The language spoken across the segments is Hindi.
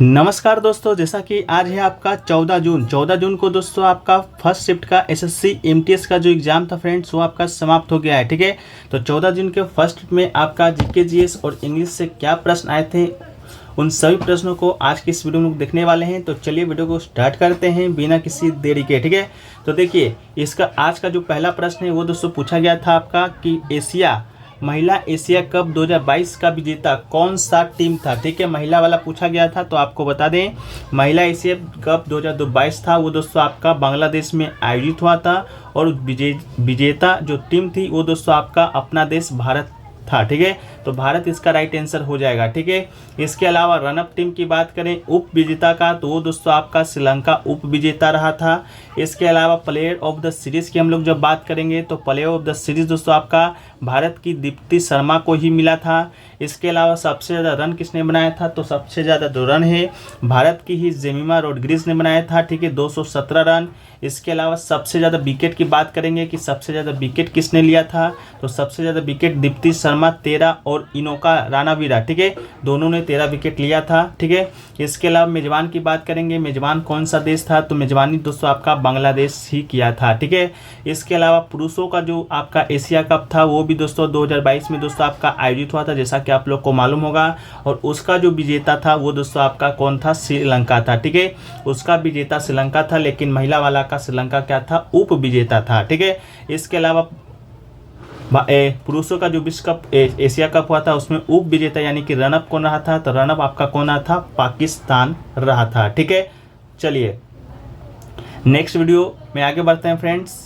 नमस्कार दोस्तों, जैसा कि आज है आपका 14 जून को दोस्तों आपका फर्स्ट शिफ्ट का एसएससी एमटीएस का जो एग्ज़ाम था फ्रेंड्स वो आपका समाप्त हो गया है। ठीक है, तो 14 जून के फर्स्ट में आपका जीके जीएस और इंग्लिश से क्या प्रश्न आए थे उन सभी प्रश्नों को आज की इस वीडियो में देखने वाले हैं। तो चलिए वीडियो को स्टार्ट करते हैं बिना किसी देरी के। ठीक है, तो देखिए इसका आज का जो पहला प्रश्न है वो दोस्तों पूछा गया था आपका कि महिला एशिया कप 2022 का विजेता कौन सा टीम था। ठीक है, महिला वाला पूछा गया था। तो आपको बता दें महिला एशिया कप 2022 था वो दोस्तों आपका बांग्लादेश में आयोजित हुआ था और विजेता जो टीम थी वो दोस्तों आपका अपना देश भारत था। ठीक है, तो भारत इसका राइट आंसर हो जाएगा। ठीक है, इसके अलावा रनअप टीम की बात करें उप विजेता का तो वो दोस्तों आपका श्रीलंका उप विजेता रहा था। इसके अलावा प्लेयर ऑफ द सीरीज़ की हम लोग जब बात करेंगे तो प्लेयर ऑफ द सीरीज़ दोस्तों आपका भारत की दीप्ति शर्मा को ही मिला था। इसके अलावा सबसे ज़्यादा रन किसने बनाया था तो सबसे ज़्यादा जो रन है भारत की ही जेमिमा रोड्रिग्स ने बनाया था। ठीक है, 217 रन। इसके अलावा सबसे ज़्यादा विकेट की बात करेंगे कि सबसे ज़्यादा विकेट किसने लिया था तो सबसे ज़्यादा विकेट दीप्ति शर्मा 13 और इनोका रानावीरा, ठीक है, दोनों ने 13 विकेट लिया था। ठीक है, इसके अलावा मेजबान की बात करेंगे, मेजबान कौन सा देश था तो मेजबानी दोस्तों आपका बांग्लादेश ही किया था। ठीक है, इसके अलावा पुरुषों का जो आपका एशिया कप था वो भी दोस्तों 2022 में दोस्तों आपका आयोजित हुआ था जैसा कि आप लोग को मालूम होगा और उसका जो विजेता था वो दोस्तों आपका कौन था, श्रीलंका था। ठीक है, उसका विजेता श्रीलंका था लेकिन महिला वाला का श्रीलंका क्या था, उप विजेता था। ठीक है, इसके अलावा पुरुषों का जो विश्व कप एशिया कप हुआ था उसमें उप विजेता यानी कि रनअप कौन रहा था तो रनअप आपका कौन रहा था, पाकिस्तान रहा था। ठीक है, चलिए नेक्स्ट वीडियो में आगे बढ़ते हैं फ्रेंड्स।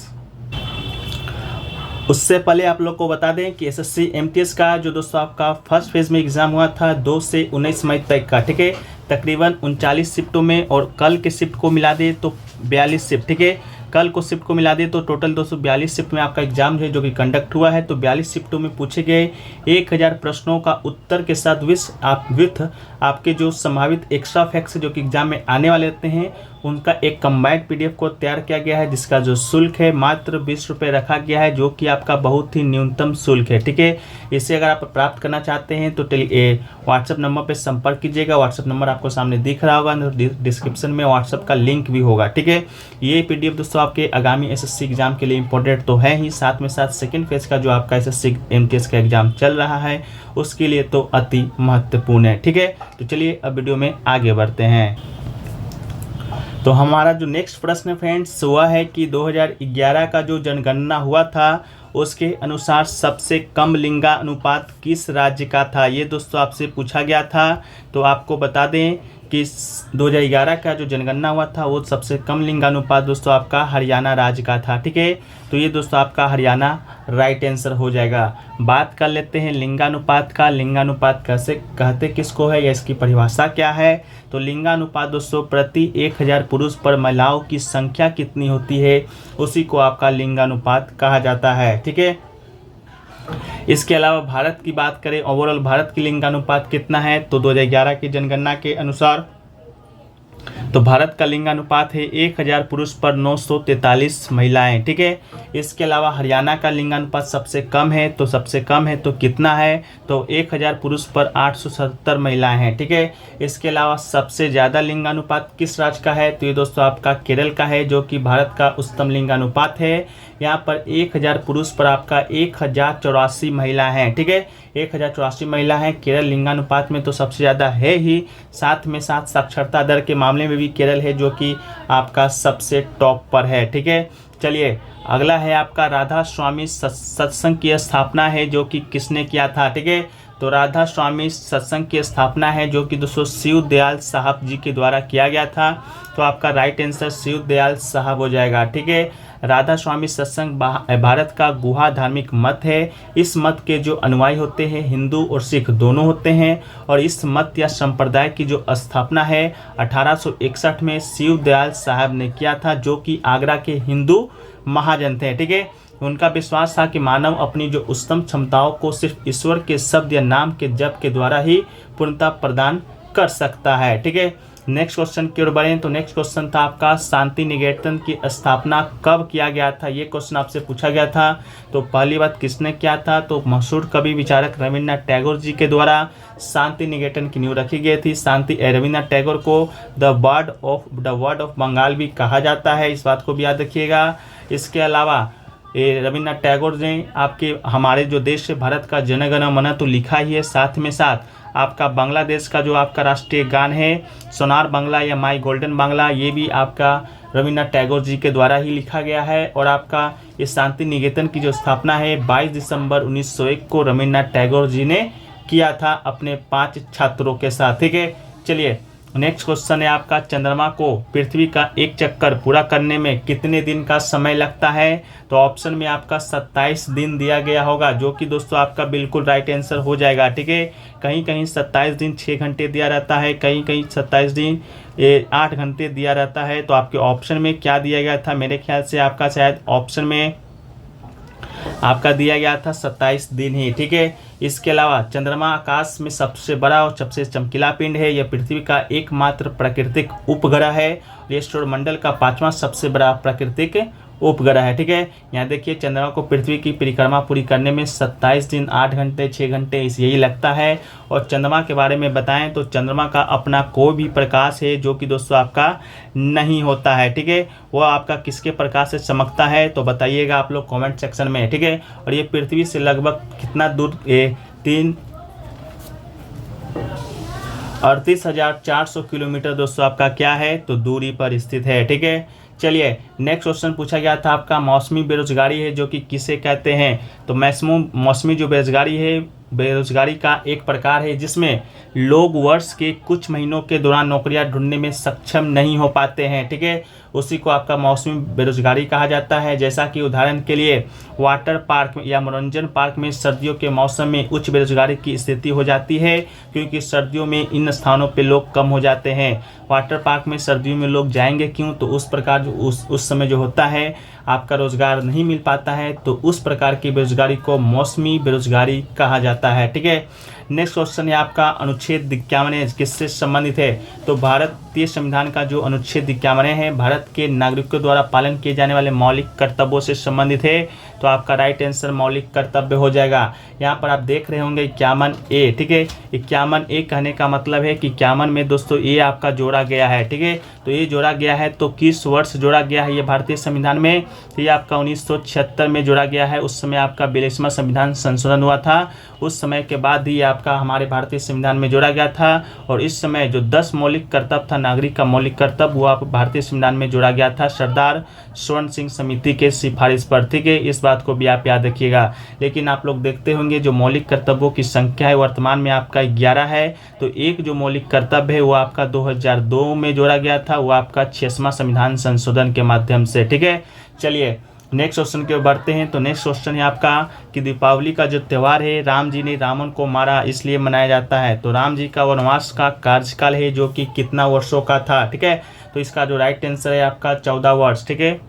उससे पहले आप लोग को बता दें कि एसएससी एमटीएस का जो दोस्तों आपका फर्स्ट फेज में एग्जाम हुआ था 2 से 19 मई तक का। ठीक है, तकरीबन 39 शिफ्टों में और कल के शिफ्ट को मिला दे तो 42 शिफ्ट। ठीक है, कल को शिफ्ट को मिला दे तो टोटल 242 शिफ्ट में आपका एग्जाम है जो कि कंडक्ट हुआ है। तो 42 शिफ्टों में पूछे गए 1000 प्रश्नों का उत्तर के साथ विथ आपके जो संभावित एक्स्ट्रा फैक्ट्स जो कि एग्जाम में आने वाले रहते हैं उनका एक कंबाइंड पीडीएफ को तैयार किया गया है जिसका जो शुल्क है मात्र 20 रुपये रखा गया है जो कि आपका बहुत ही न्यूनतम शुल्क है। ठीक है, इसे अगर आप प्राप्त करना चाहते हैं तो व्हाट्सएप नंबर पर संपर्क कीजिएगा। व्हाट्सएप नंबर आपको सामने दिख रहा होगा, डिस्क्रिप्शन में व्हाट्सएप का लिंक भी होगा। ठीक है, ये पीडीएफ दोस्तों आपके आगामी एसएससी एग्जाम के लिए इंपॉर्टेंट तो है ही, साथ में साथ सेकेंड फेज का जो आपका एसएससी एमटीएस का एग्जाम चल रहा है उसके लिए तो अति महत्वपूर्ण है। ठीक है, तो चलिए अब वीडियो में आगे बढ़ते हैं। तो हमारा जो नेक्स्ट प्रश्न है फ्रेंड्स वह है कि 2011 का जो जनगणना हुआ था उसके अनुसार सबसे कम लिंगानुपात किस राज्य का था, ये दोस्तों आपसे पूछा गया था। तो आपको बता दें कि 2011 का जो जनगणना हुआ था वो सबसे कम लिंगानुपात दोस्तों आपका हरियाणा राज्य का था। ठीक है, तो ये दोस्तों आपका हरियाणा राइट आंसर हो जाएगा। बात कर लेते हैं लिंगानुपात का। लिंगानुपात कैसे कहते किसको है या इसकी परिभाषा क्या है तो लिंगानुपात दोस्तों प्रति 1000 पुरुष पर महिलाओं की संख्या कितनी होती है उसी को आपका लिंगानुपात कहा जाता है। ठीक है, इसके अलावा भारत की बात करें ओवरऑल भारत की लिंगानुपात कितना है तो 2011 की जनगणना के अनुसार तो भारत का लिंगानुपात है 1000 पुरुष पर 943 महिलाएं। ठीक है, इसके अलावा हरियाणा का लिंगानुपात सबसे कम है तो कितना है तो 1000 पुरुष पर 870 महिलाएं हैं। ठीक है, इसके अलावा सबसे ज़्यादा लिंगानुपात किस राज्य का है तो ये दोस्तों आपका केरल का है जो कि भारत का उच्चतम लिंगानुपात है। यहाँ पर 1000 पुरुष पर आपका 1084 महिला हैं। ठीक है, 1084 महिला हैं। केरल लिंगानुपात में तो सबसे ज़्यादा है ही, साथ में साथ साक्षरता दर के मामले में भी केरल है जो कि आपका सबसे टॉप पर है। ठीक है, चलिए अगला है आपका राधा स्वामी सत्संग की स्थापना है जो कि किसने किया था। ठीक है, तो राधा स्वामी सत्संग की स्थापना है जो कि दोस्तों शिव दयाल साहब जी के द्वारा किया गया था। तो आपका राइट आंसर शिव दयाल साहब हो जाएगा। ठीक है, राधा स्वामी सत्संग भारत का गुहा धार्मिक मत है। इस मत के जो अनुयायी होते हैं हिंदू और सिख दोनों होते हैं और इस मत या संप्रदाय की जो स्थापना है 1861 में शिव दयाल साहब ने किया था जो कि आगरा के हिंदू महाजन थे। ठीक है, उनका विश्वास था कि मानव अपनी जो उच्चतम क्षमताओं को सिर्फ ईश्वर के शब्द या नाम के जप के द्वारा ही पूर्णता प्रदान कर सकता है। ठीक है, नेक्स्ट क्वेश्चन की ओर बढ़ें तो नेक्स्ट क्वेश्चन था आपका शांति निकेतन की स्थापना कब किया गया था, ये क्वेश्चन आपसे पूछा गया था। तो पहली बात किसने किया था, तो मशहूर कवि विचारक रविन्द्रनाथ टैगोर जी के द्वारा शांति निकेतन की नींव रखी गई थी। रविन्द्रनाथ टैगोर को द वर्ड ऑफ बंगाल भी कहा जाता है, इस बात को भी याद रखिएगा। इसके अलावा रविन्द्रनाथ टैगोर ने आपके हमारे जो देश है भारत का जन गण मन तो लिखा ही है, साथ में साथ आपका बांग्लादेश का जो आपका राष्ट्रीय गान है सोनार बांग्ला या माई गोल्डन बांग्ला, ये भी आपका रविन्द्रनाथ टैगोर जी के द्वारा ही लिखा गया है। और आपका इस शांति निकेतन की जो स्थापना है 22 दिसंबर 1901 को रविन्द्रनाथ टैगोर जी ने किया था अपने 5 छात्रों के साथ। ठीक है, चलिए नेक्स्ट क्वेश्चन है आपका चंद्रमा को पृथ्वी का एक चक्कर पूरा करने में कितने दिन का समय लगता है, तो ऑप्शन में आपका 27 दिन दिया गया होगा, जो कि दोस्तों आपका बिल्कुल राइट आंसर हो जाएगा। ठीक है, कहीं कहीं 27 दिन 6 घंटे दिया रहता है, कहीं कहीं 27 दिन 8 घंटे दिया रहता है। तो आपके ऑप्शन में क्या दिया गया था, मेरे ख्याल से आपका शायद ऑप्शन में आपका दिया गया था 27 दिन ही। ठीक है, इसके अलावा चंद्रमा आकाश में सबसे बड़ा और सबसे चमकीला पिंड है, यह पृथ्वी का एकमात्र प्राकृतिक उपग्रह है। यह सौरमंडल का 5वां सबसे बड़ा प्राकृतिक उपग्रह है। ठीक है, यहाँ देखिए चंद्रमा को पृथ्वी की परिक्रमा पूरी करने में 27 दिन 8 घंटे 6 घंटे यही लगता है। और चंद्रमा के बारे में बताएं तो चंद्रमा का अपना कोई भी प्रकाश है जो कि दोस्तों आपका नहीं होता है। ठीक है, वो आपका किसके प्रकाश से चमकता है तो बताइएगा आप लोग कमेंट सेक्शन में। ठीक है, और ये पृथ्वी से लगभग कितना दूर 38,400 किलोमीटर दोस्तों आपका क्या है तो दूरी पर स्थित है। ठीक है, चलिए नेक्स्ट क्वेश्चन पूछा गया था आपका मौसमी बेरोजगारी है जो कि किसे कहते हैं, तो मौसमी जो बेरोजगारी है बेरोजगारी का एक प्रकार है जिसमें लोग वर्ष के कुछ महीनों के दौरान नौकरियां ढूंढने में सक्षम नहीं हो पाते हैं। ठीक है, उसी को आपका मौसमी बेरोजगारी कहा जाता है। जैसा कि उदाहरण के लिए वाटर पार्क या मनोरंजन पार्क में सर्दियों के मौसम में उच्च बेरोजगारी की स्थिति हो जाती है, क्योंकि सर्दियों में इन स्थानों पे लोग कम हो जाते हैं। वाटर पार्क में सर्दियों में लोग जाएंगे क्यों, तो उस प्रकार जो उस समय जो होता है आपका रोजगार नहीं मिल पाता है, तो उस प्रकार की बेरोजगारी को मौसमी बेरोजगारी कहा जाता है। ठीक है, नेक्स्ट क्वेश्चन है आपका अनुच्छेद 51 किससे संबंधित है, तो भारतीय संविधान का जो अनुच्छेद 51 है भारत के नागरिकों द्वारा पालन किए जाने वाले मौलिक कर्तव्यों से संबंधित है। तो आपका राइट आंसर मौलिक कर्तव्य हो जाएगा। यहाँ पर आप देख रहे होंगे 51A। ठीक है, 51A कहने का मतलब है कि 51 में दोस्तों ये आपका जोड़ा गया है। ठीक है, तो ये जोड़ा गया है तो किस वर्ष जोड़ा गया है ये भारतीय संविधान में, तो ये आपका 1976 में जोड़ा गया है। उस समय आपका 42वां संविधान संशोधन हुआ था, उस समय के बाद ही आपका हमारे भारतीय संविधान में जोड़ा गया था। और इस समय जो 10 मौलिक कर्तव्य था नागरिक का मौलिक कर्तव्य वो आप भारतीय संविधान में जोड़ा गया था सरदार स्वर्ण सिंह समिति के सिफारिश पर। ठीक है, इस बात को भी आप याद रखिएगा। लेकिन आप लोग देखते होंगे जो मौलिक कर्तव्यों की संख्या है वर्तमान में आपका 11 है, तो एक जो मौलिक कर्तव्य है वो आपका 2002 में जोड़ा गया था, वो आपका 6वां संविधान संशोधन के माध्यम से। ठीक है, चलिए नेक्स्ट क्वेश्चन की ओर बढ़ते हैं। तो नेक्स्ट क्वेश्चन है आपका कि दीपावली का जो त्यौहार है राम जी ने रावण को मारा इसलिए मनाया जाता है, तो राम जी का वनवास का कार्यकाल है जो कि कितना वर्षों का था। ठीक है, तो इसका जो राइट आंसर है आपका 14 वर्ष। ठीक है,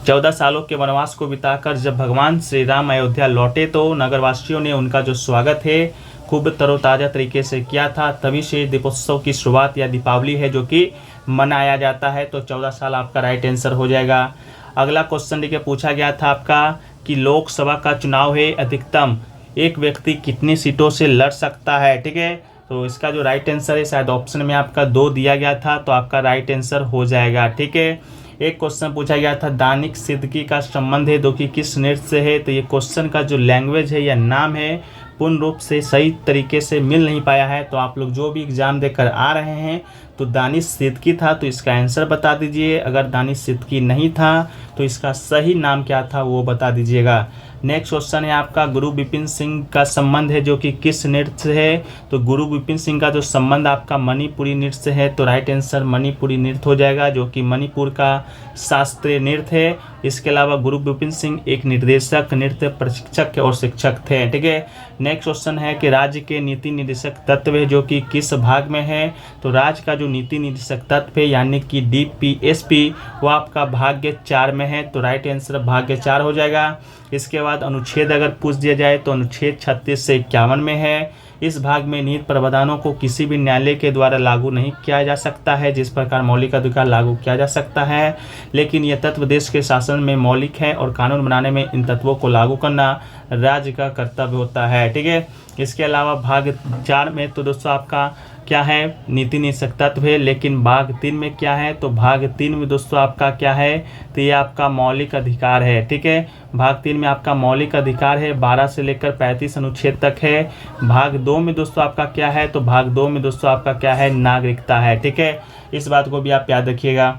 14 सालों के वनवास को बिताकर जब भगवान श्री राम अयोध्या लौटे तो नगरवासियों ने उनका जो स्वागत है खूब तरोताज़ा तरीके से किया था, तभी से दीपोत्सव की शुरुआत या दीपावली है जो कि मनाया जाता है। तो 14 साल आपका राइट आंसर हो जाएगा। अगला क्वेश्चन देखिए पूछा गया था आपका कि लोकसभा का चुनाव है अधिकतम एक व्यक्ति कितनी सीटों से लड़ सकता है। ठीक है, तो इसका जो राइट आंसर है शायद ऑप्शन में आपका 2 दिया गया था, तो आपका राइट आंसर हो जाएगा। ठीक है, एक क्वेश्चन पूछा गया था दानिक सिद्दीकी का संबंध है जो कि किस नृत्य से है, तो ये क्वेश्चन का जो लैंग्वेज है या नाम है पूर्ण रूप से सही तरीके से मिल नहीं पाया है। तो आप लोग जो भी एग्जाम देकर आ रहे हैं तो दानिश सिद्दीकी था, तो इसका आंसर बता दीजिए। अगर दानिश सिद्दीकी नहीं था तो इसका सही नाम क्या था वो बता दीजिएगा। नेक्स्ट क्वेश्चन है आपका गुरु विपिन सिंह का संबंध है जो कि किस नृत्य से है, तो गुरु विपिन सिंह का जो संबंध आपका मणिपुरी नृत्य से है, तो राइट आंसर मणिपुरी नृत्य हो जाएगा जो कि मणिपुर का शास्त्रीय नृत्य है। इसके अलावा गुरु विपिन सिंह एक निर्देशक, नृत्य प्रशिक्षक और शिक्षक थे। ठीक है, नेक्स्ट क्वेश्चन है कि राज्य के नीति निर्देशक तत्व है जो कि किस भाग में है, तो राज्य का जो नीति निर्देशक तत्व है यानी कि DPSP वो आपका भाग्य 4 में है, तो राइट आंसर भाग्य 4 हो जाएगा। इसके बाद अनुच्छेद अगर पूछ दिया जाए तो अनुच्छेद 36 से 51 में है। इस भाग में निहित प्रावधानों को किसी भी न्यायालय के द्वारा लागू नहीं किया जा सकता है जिस प्रकार मौलिक अधिकार लागू किया जा सकता है, लेकिन यह तत्व देश के शासन में मौलिक है और कानून बनाने में इन तत्वों को लागू करना राज्य का कर्तव्य होता है। ठीक है, इसके अलावा भाग 4 में तो दोस्तों आपका क्या है, नीति निषेध तत्व है, लेकिन भाग 3 में क्या है, तो भाग 3 में दोस्तों आपका क्या है, तो ये आपका मौलिक अधिकार है। ठीक है, भाग 3 में आपका मौलिक अधिकार है, 12 से लेकर 35 अनुच्छेद तक है। भाग 2 में दोस्तों आपका क्या है, तो भाग 2 में दोस्तों आपका क्या है, नागरिकता है। ठीक है, इस बात को भी आप याद रखिएगा।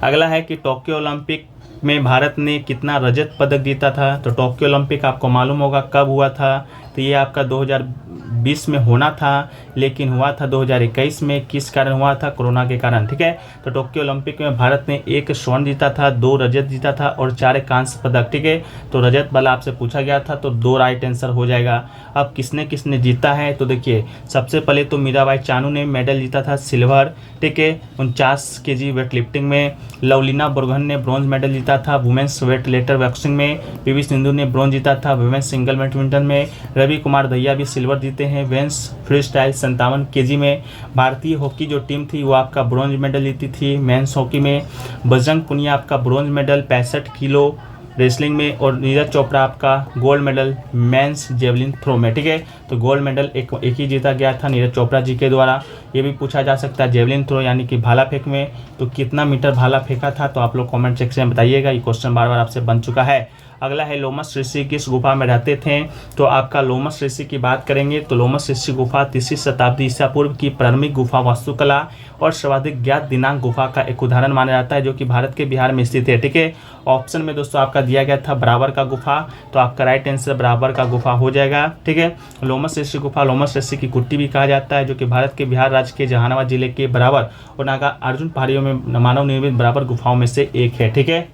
अगला है कि टोक्यो ओलंपिक में भारत ने कितना रजत पदक जीता था, तो टोक्यो ओलंपिक आपको मालूम होगा कब हुआ था, तो ये आपका 2020 में होना था, लेकिन हुआ था 2021 में। किस कारण हुआ था, कोरोना के कारण। ठीक है, तो टोक्यो ओलंपिक में भारत ने 1 स्वर्ण जीता था, 2 रजत जीता था और 4 कांस्य पदक। ठीक है, तो रजत वाला आपसे पूछा गया था, तो 2 राइट आंसर हो जाएगा। अब किसने किसने जीता है, तो देखिए सबसे पहले तो मीराबाई चानू ने मेडल जीता था सिल्वर। ठीक है, 49 kg वेट लिफ्टिंग में। लवलीना बोरगोहेन ने ब्रॉन्ज मेडल जीता था वुमेन्स वेट लेटर बॉक्सिंग में। पीवी सिंधु ने ब्रॉन्ज जीता था वुमेन्स सिंगल बैडमिंटन में। रवि कुमार दहिया भी सिल्वर जीते हैं वेंस फ्री स्टाइल 57 kg में। भारतीय हॉकी जो टीम थी वो आपका ब्रॉन्ज मेडल जीती थी मेंस हॉकी में। बजरंग पुनिया आपका ब्रॉन्ज मेडल 65 किलो रेसलिंग में। और नीरज चोपड़ा आपका gold medal men's javelin throw में। ठीक है, तो गोल्ड मेडल एक ही जीता गया था नीरज चोपड़ा जी के द्वारा। ये भी पूछा जा सकता है जेवलिन थ्रो यानी कि भाला फेंक में तो कितना मीटर भाला फेंका था, तो आप लोग कमेंट सेक्शन में बताइएगा, ये क्वेश्चन बार बार आपसे बन चुका है। अगला है लोमस ऋषि किस गुफा में रहते थे, तो आपका लोमस ऋषि की बात करेंगे तो लोमस ऋषि गुफा 3वीं शताब्दी ईसा पूर्व की प्रारंभिक गुफा वास्तुकला और सर्वाधिक ज्ञात दिनांक गुफा का एक उदाहरण माना जाता है, जो कि भारत के बिहार में स्थित है। ठीक है, ऑप्शन में दोस्तों आपका दिया गया था बराबर का गुफा, तो आपका राइट आंसर बराबर का गुफा हो जाएगा। ठीक है, लोमस ऋषि गुफा लोमस ऋषि की कुट्टी भी कहा जाता है, जो कि भारत के बिहार राज्य के जहानाबाद जिले के बराबर और नागार्जुन पहाड़ियों में मानव निर्मित बराबर गुफाओं में से एक है। ठीक है,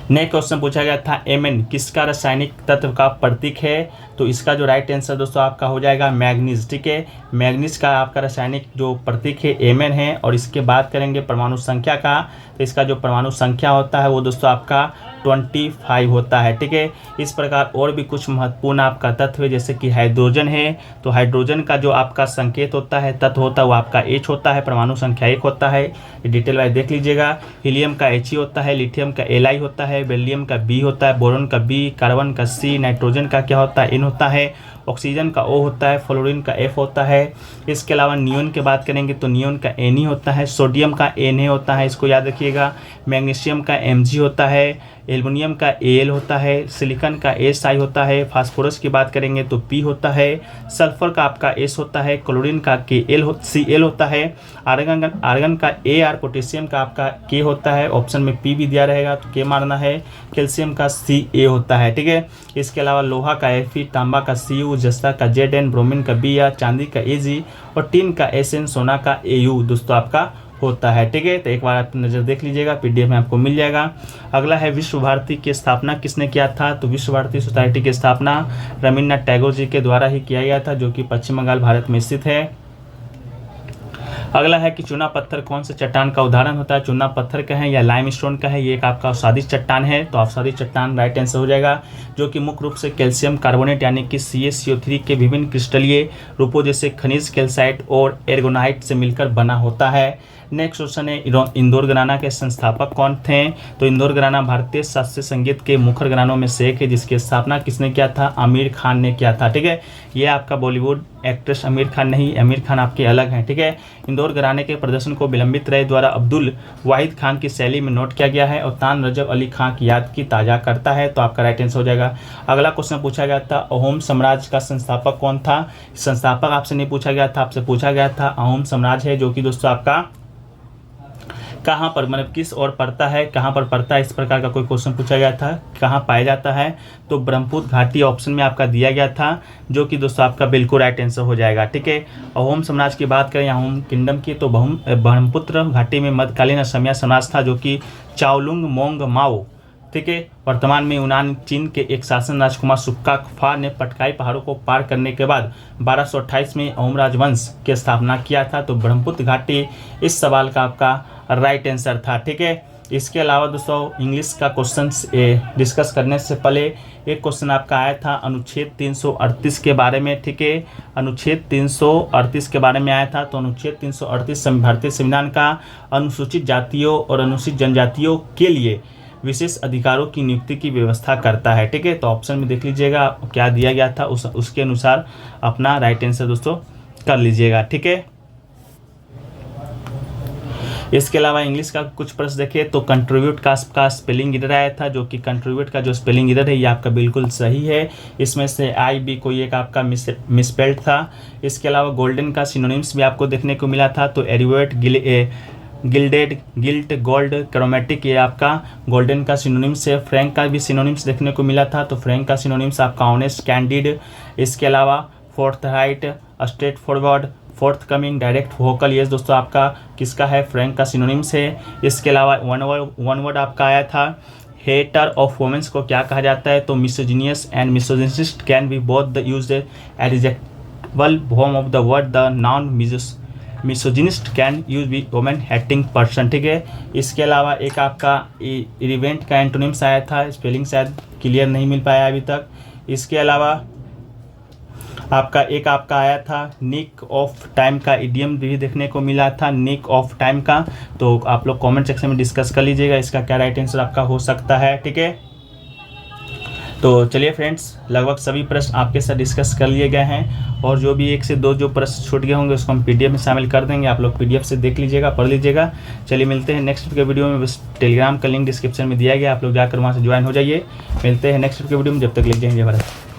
नेक्स्ट क्वेश्चन पूछा गया था Mn किसका रासायनिक तत्व का प्रतीक है, तो इसका जो राइट आंसर दोस्तों आपका हो जाएगा मैग्नीज। ठीक है, मैग्नीज का आपका रासायनिक जो प्रतीक है Mn है। और इसके बात करेंगे परमाणु संख्या का, तो इसका जो परमाणु संख्या होता है वो दोस्तों आपका 25 होता है। ठीक है, इस प्रकार और भी कुछ महत्वपूर्ण आपका तत्व है, जैसे कि हाइड्रोजन है, तो हाइड्रोजन का जो आपका संकेत होता है तत्व होता है वो आपका H होता है, परमाणु संख्या 1 होता है, डिटेल वाइज देख लीजिएगा। हीलियम का He होता है, लिथियम का Li होता है, बेरिलियम का B होता है, बोरॉन का B, कार्बन का C, नाइट्रोजन का क्या होता है N होता है, ऑक्सीजन का O होता है, फ्लोरीन का F होता है। इसके अलावा नियोन की बात करेंगे तो नियोन का Ne होता है, सोडियम का Na होता है, इसको याद रखिएगा। मैग्नीशियम का Mg होता है, एल्युमिनियम का Al होता है, सिलिकॉन का Si होता है, फास्फोरस की बात करेंगे तो P होता है, सल्फर का आपका S होता है, क्लोरीन का Cl होता है, आर्गन का Ar, पोटेशियम का आपका K होता है, ऑप्शन में P भी दिया रहेगा तो K मारना है, कैल्शियम का Ca होता है। ठीक है, इसके अलावा लोहा का Fe, तांबा का Cu, जस्ता का Zn, ब्रोमीन का Br, चांदी का Ag और टीन का Sn, सोना का Au दोस्तों आपका होता है। ठीक है, तो एक बार आप नज़र देख लीजिएगा, PDF में आपको मिल जाएगा। अगला है विश्व भारती की स्थापना किसने किया था, तो विश्व भारती सोसाइटी की स्थापना रविन्द्रनाथ टैगोर जी के द्वारा ही किया गया था, जो कि पश्चिम बंगाल भारत में स्थित है। अगला है कि चूना पत्थर कौन से चट्टान का उदाहरण होता है, चूना पत्थर का है या लाइमस्टोन का है, ये एक आपका अवसादी चट्टान है, तो अवसादी चट्टान राइट आंसर हो जाएगा, जो कि मुख्य रूप से कैल्शियम कार्बोनेट यानी कि CaCO3 के विभिन्न क्रिस्टलीय रूपों जैसे खनिज कैल्साइट और एर्गोनाइट से मिलकर बना होता है। नेक्स्ट क्वेश्चन है इंदौर घराना के संस्थापक कौन थे, तो इंदौर घराना भारतीय शास्त्रीय संगीत के मुख्य घरानों में से एक है, जिसकी स्थापना किसने किया था, आमिर खान ने किया था। ठीक है, ये आपका बॉलीवुड एक्ट्रेस आमिर खान नहीं, आमिर खान आपके अलग हैं। ठीक है, इंदौर घराने के प्रदर्शन को विलंबित रहे द्वारा अब्दुल वाहिद खान की शैली में नोट किया गया है और तान रजब अली खान की याद की ताज़ा करता है, तो आपका राइट आंसर हो जाएगा। अगला क्वेश्चन पूछा गया था अहोम साम्राज्य का संस्थापक कौन था, संस्थापक आपसे नहीं पूछा गया था, आपसे पूछा गया था अहोम साम्राज्य है, जो कि दोस्तों आपका कहाँ पर मतलब किस ओर पड़ता है, कहाँ पर पड़ता है, इस प्रकार का कोई क्वेश्चन पूछा गया था। कहाँ पाया जाता है, तो ब्रह्मपुत्र घाटी ऑप्शन में आपका दिया गया था, जो कि दोस्तों आपका बिल्कुल राइट आंसर हो जाएगा। ठीक है, अहोम साम्राज्य की बात करें अहोम किंगडम की, तो ब्रह्मपुत्र घाटी में मध्यकालीन असमिया समाज था, जो कि चाओलुंग मोंग माओ। ठीक है, वर्तमान में यूनान चीन के एक शासन राजकुमार सुक्का खफा ने पटकाई पहाड़ों को पार करने के बाद 1228 में अहोम राजवंश की स्थापना किया था, तो ब्रह्मपुत्र घाटी इस सवाल का आपका राइट आंसर था। ठीक है, इसके अलावा दोस्तों इंग्लिश का क्वेश्चन डिस्कस करने से पहले एक क्वेश्चन आपका आया था अनुच्छेद 338 के बारे में, ठीक है। अनुच्छेद 338 के बारे में आया था। तो अनुच्छेद 338 भारतीय संविधान का अनुसूचित जातियों और अनुसूचित जनजातियों के लिए विशेष अधिकारों की नियुक्ति की व्यवस्था करता है, ठीक है। तो ऑप्शन में देख लीजिएगा क्या दिया गया था, उसके अनुसार अपना राइट आंसर दोस्तों कर लीजिएगा, ठीक है। इसके अलावा इंग्लिश का कुछ प्रश्न देखिए तो कंट्रीब्यूट का स्पेलिंग एरर आया था, जो कि कंट्रीब्यूट का जो स्पेलिंग एरर है ये आपका बिल्कुल सही है। इसमें से आई बी कोई एक आपका मिसस्पेल्ड था। इसके अलावा गोल्डन का सिनोनिम्स भी आपको देखने को मिला था। तो एरिवेट, गिल्डेड, गिल्ट, गोल्ड, क्रोमेटिक ये आपका गोल्डन का सिनोनिम्स है। फ्रैंक का भी सिनोनिम्स देखने को मिला था। तो फ्रैंक का सिनोनिम्स आपका ऑनेस्ट, कैंडिड। इसके अलावा forthright, straightforward, forthcoming, direct, vocal, ये दोस्तों आपका किसका है, फ्रैंक का सिनोनिम्स है। इसके अलावा वन वर्ड आपका आया था हेटर ऑफ वुमेन्स को क्या कहा जाता है, तो misogynous and misogynist can be both the used adjectival form of the word. The non misogynist can use be women hating person, ठीक है। इसके अलावा एक आपका इवेंट का एंटोनिम्स आया था, स्पेलिंग शायद क्लियर नहीं मिल पाया अभी तक। इसके अलावा आपका आया था निक ऑफ टाइम का इडियम भी देखने को मिला था, निक ऑफ टाइम का। तो आप लोग कमेंट सेक्शन में डिस्कस कर लीजिएगा इसका क्या राइट आंसर आपका हो सकता है, ठीक है। तो चलिए फ्रेंड्स, लगभग सभी प्रश्न आपके साथ डिस्कस कर लिए गए हैं और जो भी 1 से 2 जो प्रश्न छूट गए होंगे उसको हम पीडीएफ में शामिल कर देंगे। आप लोग पीडीएफ से देख लीजिएगा, पढ़ लीजिएगा। चलिए मिलते हैं नेक्स्ट के वीडियो में। बस टेलीग्राम का लिंक डिस्क्रिप्शन में दिया गया, आप लोग जाकर वहाँ से ज्वाइन हो जाइए। मिलते हैं नेक्स्ट के वीडियो में, जब तक लिख जाएंगे भारत।